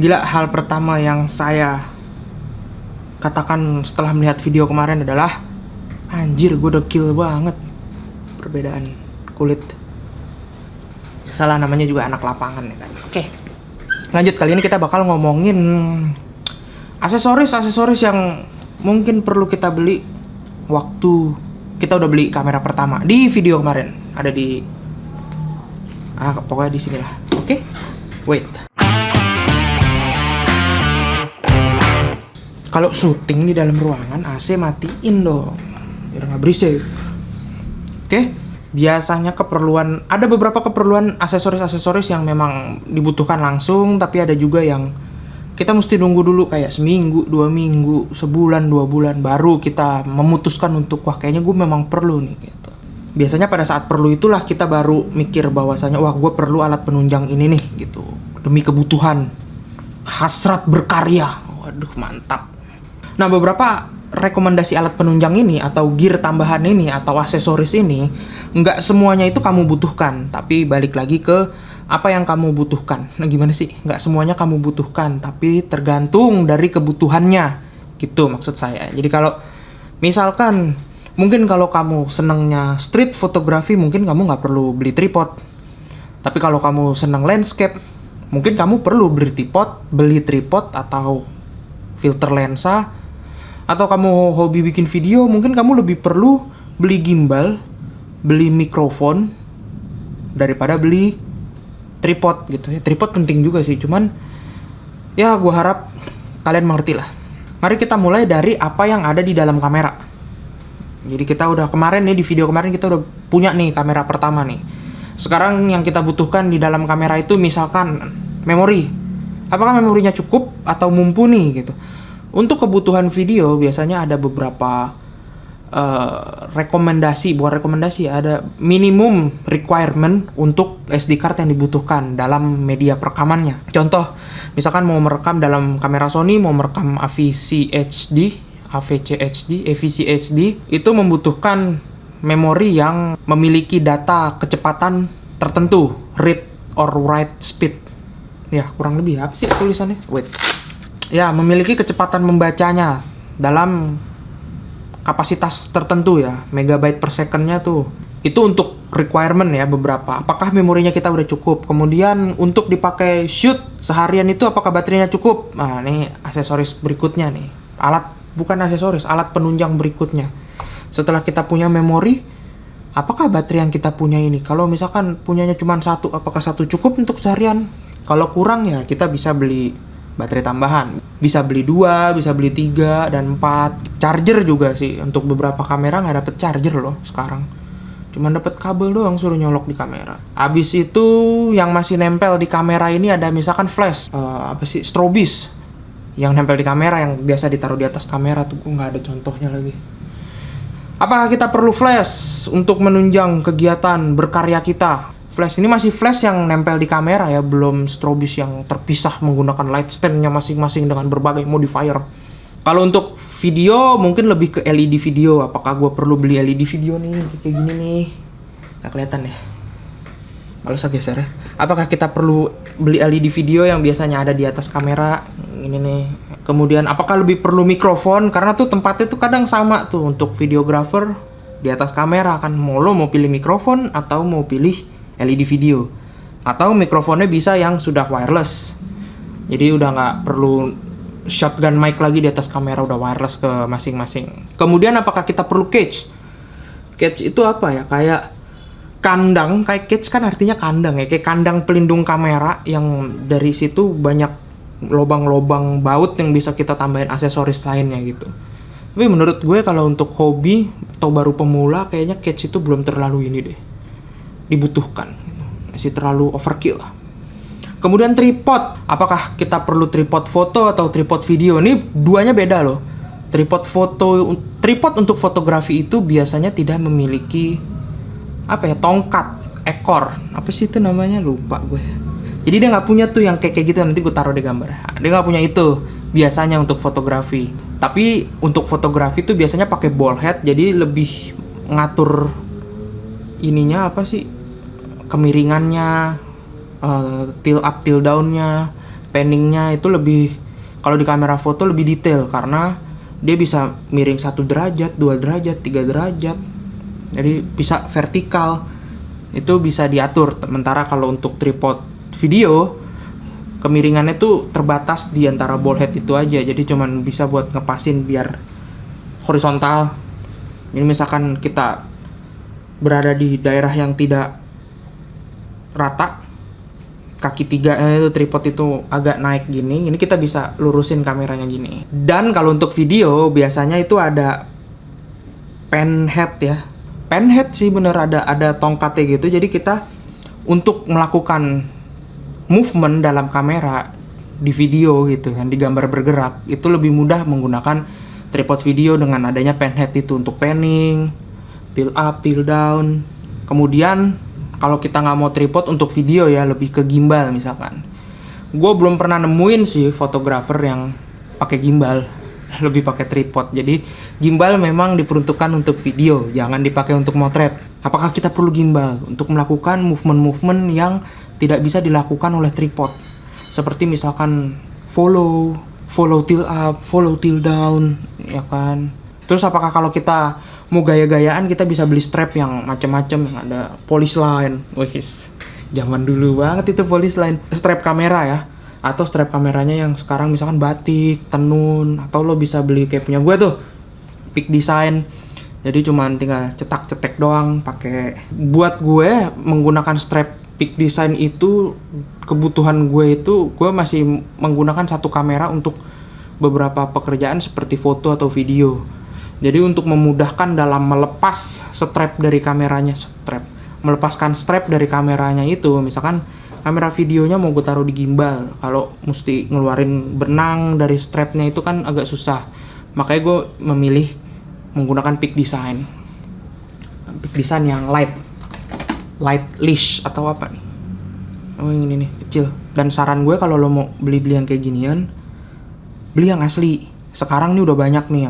Gila, hal pertama yang saya katakan setelah melihat video kemarin adalah anjir, gue dekil banget perbedaan kulit. Salah, namanya juga anak lapangan ya kan. Oke, lanjut. Kali ini kita bakal ngomongin aksesoris yang mungkin perlu kita beli waktu kita udah beli kamera pertama. Di video kemarin ada di pokoknya di sinilah. Oke, wait. Kalau syuting di dalam ruangan, AC matiin dong, biar nggak berisik. Oke, biasanya ada beberapa keperluan aksesoris yang memang dibutuhkan langsung, tapi ada juga yang kita mesti nunggu dulu, kayak seminggu, 2 minggu, sebulan, 2 bulan, baru kita memutuskan untuk wah kayaknya gue memang perlu nih gitu. Biasanya pada saat perlu itulah kita baru mikir bahwasanya wah gue perlu alat penunjang ini nih gitu, demi kebutuhan hasrat berkarya. Waduh, mantap. Nah, beberapa rekomendasi alat penunjang ini atau gear tambahan ini atau aksesoris ini nggak semuanya itu kamu butuhkan, tapi balik lagi ke apa yang kamu butuhkan. Nah, gimana sih? Nggak semuanya kamu butuhkan, tapi tergantung dari kebutuhannya gitu maksud saya. Jadi kalau misalkan mungkin kalau kamu senengnya street photography, mungkin kamu nggak perlu beli tripod. Tapi kalau kamu seneng landscape, mungkin kamu perlu beli tripod atau filter lensa. Atau kamu hobi bikin video, mungkin kamu lebih perlu beli gimbal, beli mikrofon daripada beli tripod gitu ya. Tripod penting juga sih, cuman ya gue harap kalian mengerti lah. Mari kita mulai dari apa yang ada di dalam kamera. Jadi kita udah kemarin nih, di video kemarin kita udah punya nih kamera pertama nih. Sekarang yang kita butuhkan di dalam kamera itu misalkan memori. Apakah memorinya cukup atau mumpuni gitu. Untuk kebutuhan video biasanya ada beberapa ada minimum requirement untuk SD card yang dibutuhkan dalam media perekamannya. Contoh, misalkan mau merekam dalam kamera Sony, mau merekam AVC HD, itu membutuhkan memori yang memiliki data kecepatan tertentu, read or write speed. Ya, kurang lebih apa sih tulisannya? Wait. Ya, memiliki kecepatan membacanya dalam kapasitas tertentu ya, megabyte per second-nya tuh. Itu untuk requirement ya beberapa. Apakah memorinya kita udah cukup? Kemudian untuk dipakai shoot seharian itu apakah baterainya cukup? Nah, ini aksesoris berikutnya nih. Alat penunjang berikutnya. Setelah kita punya memori, apakah baterai yang kita punya ini? Kalau misalkan punyanya cuma satu, apakah satu cukup untuk seharian? Kalau kurang ya kita bisa beli baterai tambahan, bisa beli 2, bisa beli 3 dan 4. Charger juga sih, untuk beberapa kamera nggak dapet charger loh sekarang, cuman dapet kabel doang, suruh nyolok di kamera. Abis itu yang masih nempel di kamera ini ada misalkan flash, strobis yang nempel di kamera, yang biasa ditaruh di atas kamera tuh. Nggak ada contohnya lagi. Apakah kita perlu flash untuk menunjang kegiatan berkarya kita? Flash ini masih flash yang nempel di kamera ya, belum strobis yang terpisah menggunakan light stand-nya masing-masing dengan berbagai modifier. Kalau untuk video mungkin lebih ke LED video. Apakah gue perlu beli LED video nih kayak gini nih? Nggak kelihatan ya? Males geser ya. Apakah kita perlu beli LED video yang biasanya ada di atas kamera? Ini nih. Kemudian apakah lebih perlu mikrofon? Karena tuh tempatnya tuh kadang sama tuh untuk videographer di atas kamera kan. Mau pilih mikrofon atau mau pilih LED video, atau mikrofonnya bisa yang sudah wireless, jadi udah nggak perlu shotgun mic lagi di atas kamera, udah wireless ke masing-masing. Kemudian apakah kita perlu cage? Cage itu apa ya? Kayak kandang, kayak cage kan artinya kandang ya, kayak kandang pelindung kamera yang dari situ banyak lobang-lobang baut yang bisa kita tambahin aksesoris lainnya gitu. Tapi menurut gue kalau untuk hobi atau baru pemula, kayaknya cage itu belum terlalu ini deh, dibutuhkan, masih terlalu overkill lah. Kemudian tripod, apakah kita perlu tripod foto atau tripod video? Ini duanya beda loh. Tripod untuk fotografi itu biasanya tidak memiliki tongkat, ekor, apa sih itu namanya, lupa gue. Jadi dia nggak punya tuh yang kayak gitu, nanti gue taruh di gambar. Dia nggak punya itu biasanya untuk fotografi. Tapi untuk fotografi tuh biasanya pakai ball head, jadi lebih ngatur ininya kemiringannya, tilt up, tilt down-nya, Panningnya itu lebih, kalau di kamera foto lebih detail karena dia bisa miring 1 derajat, 2 derajat, 3 derajat. Jadi bisa vertikal. Itu bisa diatur. Sementara kalau untuk tripod video, kemiringannya tuh terbatas di antara ball head itu aja. Jadi cuman bisa buat ngepasin biar horizontal. Ini misalkan kita berada di daerah yang tidak rata, kaki 3 itu tripod itu agak naik gini, ini kita bisa lurusin kameranya gini. Dan kalau untuk video biasanya itu ada pen head ya. Pen head sih bener, ada tongkatnya gitu. Jadi kita untuk melakukan movement dalam kamera di video gitu kan, di gambar bergerak, itu lebih mudah menggunakan tripod video dengan adanya pen head itu untuk panning, tilt up, tilt down. Kemudian kalau kita nggak mau tripod untuk video ya, lebih ke gimbal misalkan. Gue belum pernah nemuin sih fotografer yang pakai gimbal, lebih pakai tripod. Jadi gimbal memang diperuntukkan untuk video, jangan dipakai untuk motret. Apakah kita perlu gimbal untuk melakukan movement-movement yang tidak bisa dilakukan oleh tripod? Seperti misalkan follow tilt up, follow tilt down, ya kan? Terus apakah kalau kita mau gaya-gayaan kita bisa beli strap yang macam-macam, yang ada polish line? Wih, zaman dulu banget itu polish line. Strap kamera ya, atau strap kameranya yang sekarang misalkan batik, tenun, atau lo bisa beli kayak punya gue tuh, Peak Design. Jadi cuman tinggal cetak-cetek doang pakai. Buat gue menggunakan strap Peak Design itu, kebutuhan gue itu gue masih menggunakan satu kamera untuk beberapa pekerjaan seperti foto atau video. Jadi untuk memudahkan dalam melepas strap dari kameranya, melepaskan strap dari kameranya itu, misalkan kamera videonya mau gue taruh di gimbal, kalau mesti ngeluarin benang dari strapnya itu kan agak susah. Makanya gue memilih menggunakan Peak Design. Peak Design yang light leash atau apa nih? Oh yang ini nih, kecil. Dan saran gue kalau lo mau beli yang kayak ginian, beli yang asli. Sekarang nih udah banyak nih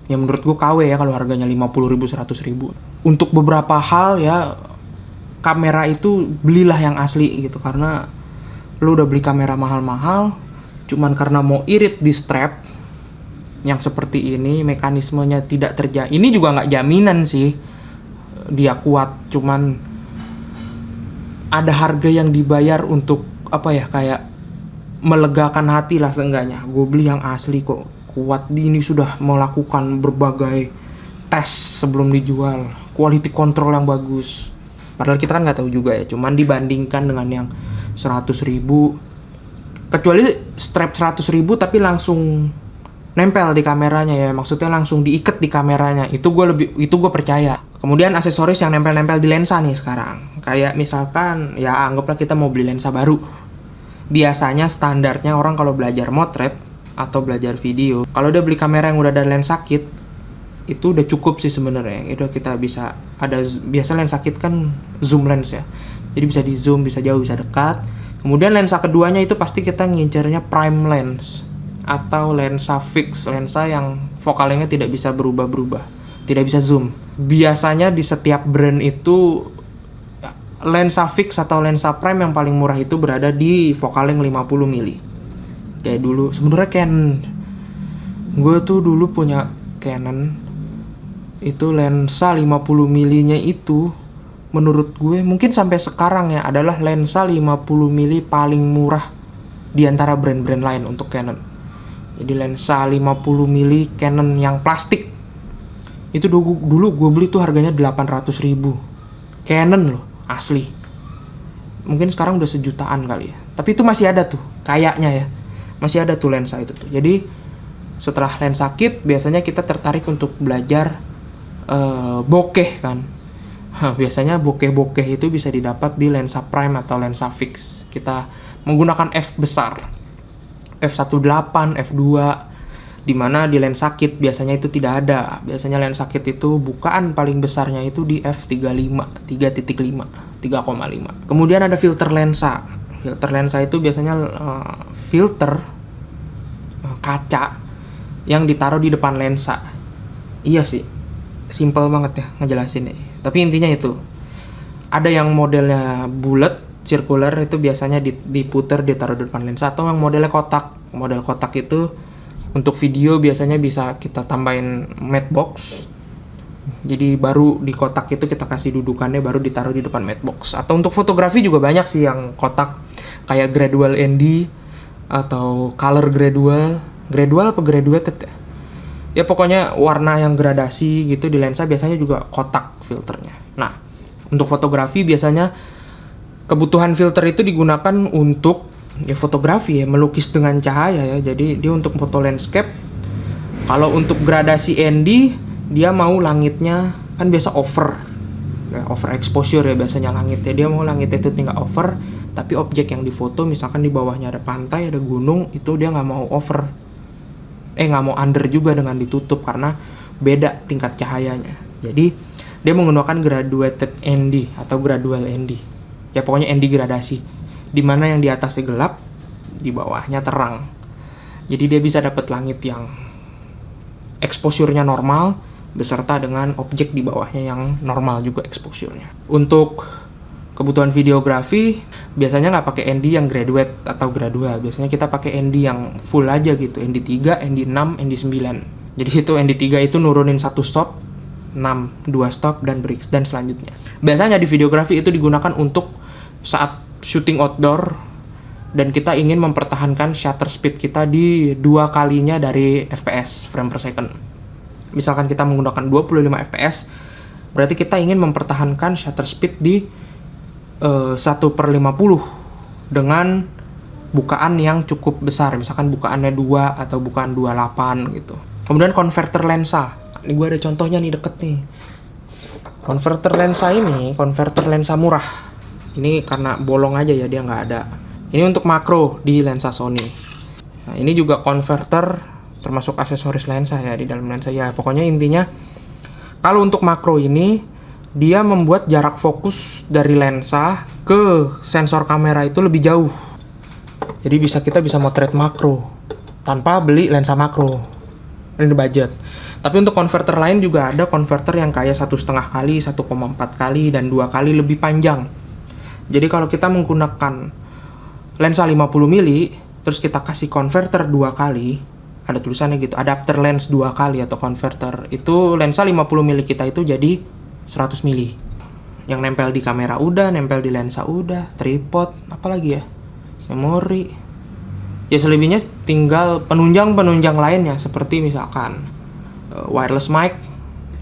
yang menurut gue KW ya, kalau harganya 50.000, 100.000. Untuk beberapa hal ya, kamera itu belilah yang asli gitu. Karena lu udah beli kamera mahal-mahal cuman karena mau irit di strap yang seperti ini, mekanismenya tidak terjaga. Ini juga nggak jaminan sih dia kuat, cuman ada harga yang dibayar untuk apa ya, kayak melegakan hati lah seenggaknya. Gue beli yang asli kok, kuat. Ini sudah melakukan berbagai tes sebelum dijual, quality control yang bagus. Padahal kita kan nggak tahu juga ya, cuman dibandingkan dengan yang 100.000, kecuali strap 100.000 tapi langsung nempel di kameranya ya, maksudnya langsung diikat di kameranya, itu gue percaya. Kemudian aksesoris yang nempel-nempel di lensa nih sekarang, kayak misalkan ya anggaplah kita mau beli lensa baru. Biasanya standarnya orang kalau belajar motret atau belajar video, kalau dia beli kamera yang udah ada lensa kit, itu udah cukup sih sebenarnya. Itu kita bisa ada, biasa lensa kit kan zoom lens ya, jadi bisa di zoom, bisa jauh, bisa dekat. Kemudian lensa keduanya itu pasti kita ngincernya prime lens atau lensa fix, lensa yang focal lengthnya tidak bisa berubah-berubah, tidak bisa zoom. Biasanya di setiap brand itu lensa fix atau lensa prime yang paling murah itu berada di focal length 50 mili. Kayak dulu sebenarnya Canon, gue tuh dulu punya Canon itu lensa 50 milinya itu menurut gue mungkin sampai sekarang ya adalah lensa 50 mili paling murah di antara brand-brand lain untuk Canon. Jadi lensa 50 mili Canon yang plastik itu dulu gue beli tuh harganya 800.000 Canon loh, asli. Mungkin sekarang udah sejutaan kali ya, tapi itu masih ada tuh kayaknya ya, masih ada tuh lensa itu tuh. Jadi setelah lensa kit biasanya kita tertarik untuk belajar bokeh kan. Biasanya bokeh itu bisa didapat di lensa prime atau lensa fix. Kita menggunakan f besar, f1.8, f2, dimana di lensa kit biasanya itu tidak ada. Biasanya lensa kit itu bukaan paling besarnya itu di f3.5, 3.5, 3,5. Kemudian ada filter lensa. Filter lensa itu biasanya filter kaca yang ditaruh di depan lensa. Iya sih, simple banget ya ngejelasin nih. Tapi intinya itu, ada yang modelnya bulat circular itu biasanya diputer, ditaruh di depan lensa, atau yang modelnya kotak. Model kotak itu untuk video biasanya bisa kita tambahin matte box. Jadi baru di kotak itu kita kasih dudukannya, baru ditaruh di depan matte box. Atau untuk fotografi juga banyak sih yang kotak, kayak gradual ND atau color gradual apa graduated ya? Ya pokoknya warna yang gradasi gitu di lensa biasanya juga kotak filternya. Nah, untuk fotografi biasanya kebutuhan filter itu digunakan untuk ya fotografi ya, melukis dengan cahaya ya. Jadi dia untuk foto landscape. Kalau untuk gradasi ND, dia mau langitnya kan biasa over. Ya, over exposure ya biasanya langitnya. Dia mau langitnya itu tinggal over, tapi objek yang difoto misalkan di bawahnya ada pantai, ada gunung, itu dia nggak mau over. Nggak mau under juga dengan ditutup karena beda tingkat cahayanya. Jadi dia menggunakan graduated ND atau gradual ND. Ya pokoknya ND gradasi, dimana yang di atasnya gelap, di bawahnya terang. Jadi dia bisa dapat langit yang exposure-nya normal beserta dengan objek di bawahnya yang normal juga exposure-nya. Untuk kebutuhan videografi biasanya nggak pakai ND yang graduate atau gradual. Biasanya kita pakai ND yang full aja gitu, ND 3, ND 6, ND 9. Jadi itu ND 3 itu nurunin 1 stop, 6, 2 stop, dan breaks, dan selanjutnya. Biasanya di videografi itu digunakan untuk saat shooting outdoor dan kita ingin mempertahankan shutter speed kita di 2 kalinya dari FPS, frame per second. Misalkan kita menggunakan 25 FPS, berarti kita ingin mempertahankan shutter speed di 1/50 dengan bukaan yang cukup besar, misalkan bukaannya 2 atau bukaan 28 gitu. Kemudian converter lensa. Ini gue ada contohnya nih deket nih. Converter lensa ini, converter lensa murah. Ini karena bolong aja ya, dia nggak ada. Ini untuk makro di lensa Sony. Nah, ini juga converter termasuk aksesoris lensa ya di dalam lensa ya. Pokoknya intinya kalau untuk makro ini dia membuat jarak fokus dari lensa ke sensor kamera itu lebih jauh. Jadi kita bisa motret makro tanpa beli lensa makro. Ini budget. Tapi untuk converter lain juga ada converter yang kayak 1,5 kali, 1,4 kali, dan 2 kali lebih panjang. Jadi kalau kita menggunakan lensa 50 mili, terus kita kasih converter 2 kali, ada tulisannya gitu, adapter lens 2 kali atau converter, itu lensa 50 mili kita itu jadi 100 mili. Yang nempel di kamera udah, nempel di lensa udah, tripod, apalagi ya, memori. Ya selebihnya tinggal penunjang-penunjang lainnya, seperti misalkan wireless mic,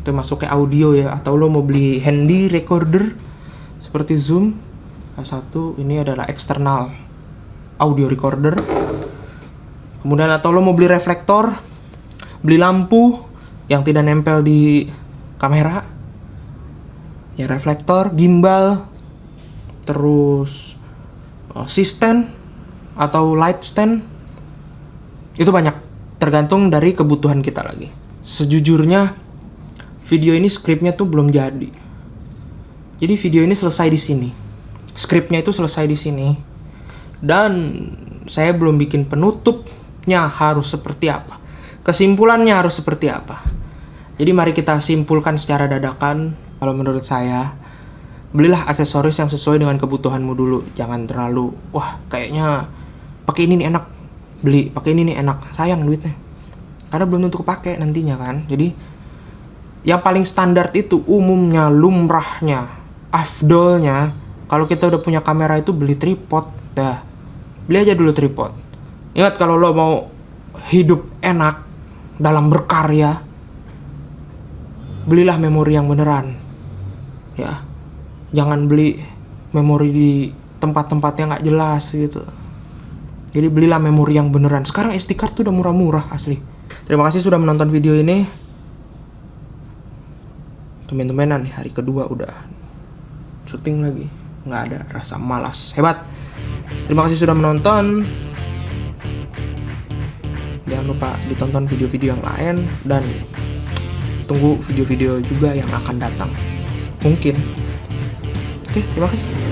itu masuk ke audio ya, atau lo mau beli handy recorder seperti Zoom. Satu ini adalah eksternal audio recorder. Kemudian atau lo mau beli reflektor, beli lampu yang tidak nempel di kamera, ya reflektor, gimbal, terus stand atau light stand, itu banyak, tergantung dari kebutuhan kita lagi. Sejujurnya video ini skripnya tuh belum jadi. Jadi video ini selesai di sini. Skripnya itu selesai di sini. Dan saya belum bikin penutupnya harus seperti apa. Kesimpulannya harus seperti apa. Jadi mari kita simpulkan secara dadakan. Kalau menurut saya, belilah aksesoris yang sesuai dengan kebutuhanmu dulu. Jangan terlalu, wah kayaknya pakai ini nih enak, beli. Pakai ini nih enak, sayang duitnya. Karena belum tentu kepake nantinya kan. Jadi yang paling standar itu umumnya, lumrahnya, afdolnya, kalau kita udah punya kamera itu beli tripod. Dah, beli aja dulu tripod. Ingat, kalau lo mau hidup enak dalam berkarya, belilah memori yang beneran. Ya, jangan beli memori di tempat-tempat yang nggak jelas gitu. Jadi belilah memori yang beneran. Sekarang SD card tuh udah murah-murah asli. Terima kasih sudah menonton video ini. Temen-temenan nih, hari kedua udah syuting lagi. Nggak ada rasa malas. Hebat. Terima kasih sudah menonton. Jangan lupa ditonton video-video yang lain. Dan tunggu video-video juga yang akan datang. Mungkin. Oke, terima kasih.